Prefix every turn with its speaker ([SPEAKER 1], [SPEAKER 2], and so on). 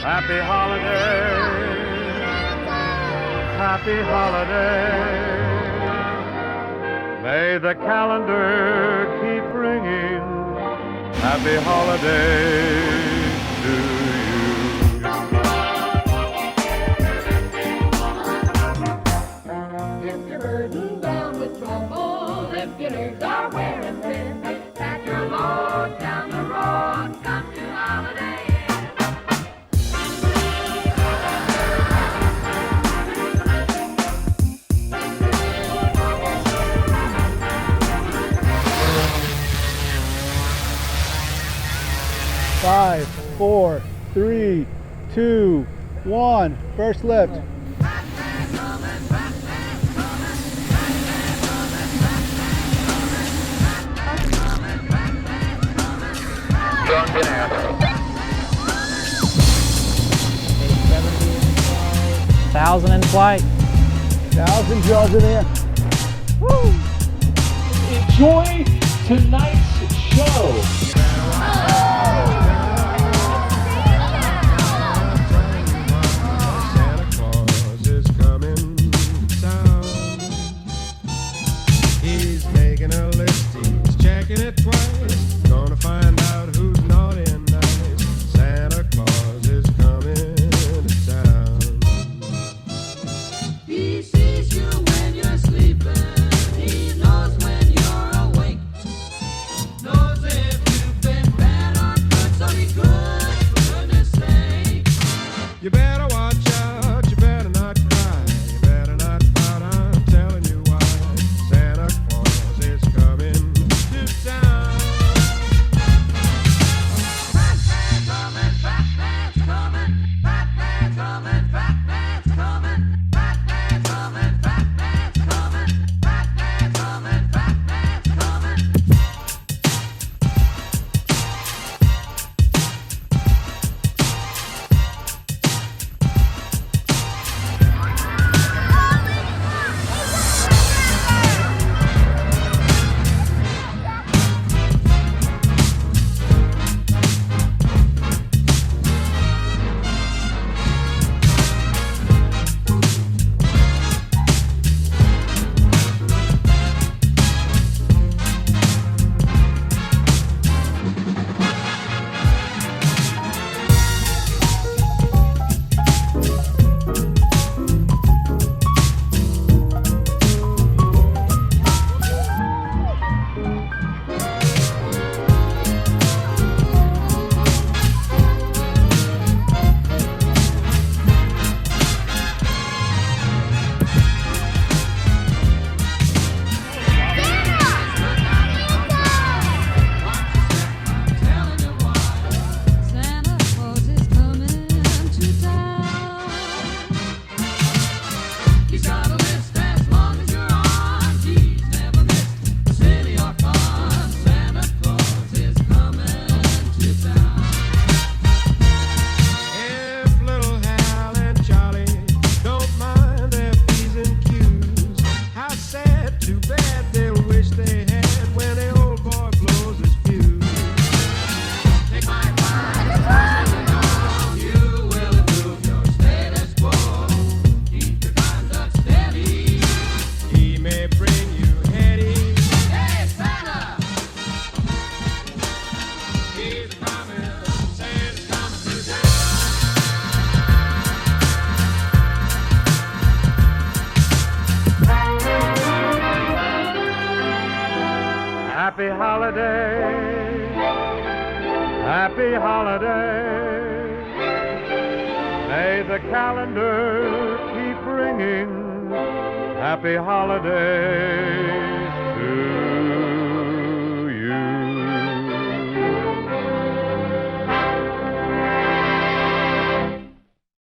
[SPEAKER 1] Happy holiday, happy holiday. May the calendar keep ringing. Happy holiday to you.
[SPEAKER 2] If you're burdened down with trouble, if your legs are wearing thin, pack your load down the road, come to Holiday Inn.
[SPEAKER 3] Five, four, three, two, one. First lift.
[SPEAKER 4] Thousand in flight.
[SPEAKER 3] 1,000 jaws in there.
[SPEAKER 4] Woo!
[SPEAKER 5] Enjoy tonight's show.
[SPEAKER 6] Santa Claus is coming to town. He's making a list, he's checking it twice. Gonna find out who's naughty and nice. Santa Claus is coming to town.
[SPEAKER 2] He sees you when you're sleeping. He knows when you're awake. Knows if you've been bad or good, so be good, for goodness sake.
[SPEAKER 6] You better watch out, you better not cry, you better not pout, I'm telling you why. Santa Claus is coming to town.
[SPEAKER 2] Fat man's coming, fat man's coming, fat man's coming, fat man's coming, fat man's coming, fat man's coming, fat man's coming, fat man's coming. Santa Claus is coming to town. He's got a list as long as you're on. He's never missed a city or fun. Santa Claus is coming to town.
[SPEAKER 6] If little Hal and Charlie don't mind their P's and Q's, how sad, too bad, they'll wish they had when the old boy blows his fuse.
[SPEAKER 2] Take my advice, you will improve your status quo. Keep your conduct steady.
[SPEAKER 6] He may bring you heady.
[SPEAKER 2] Hey, Santa!
[SPEAKER 6] He's coming, Santa's coming to town.
[SPEAKER 1] Happy holiday, happy holiday. May the calendar keep ringing. Happy holidays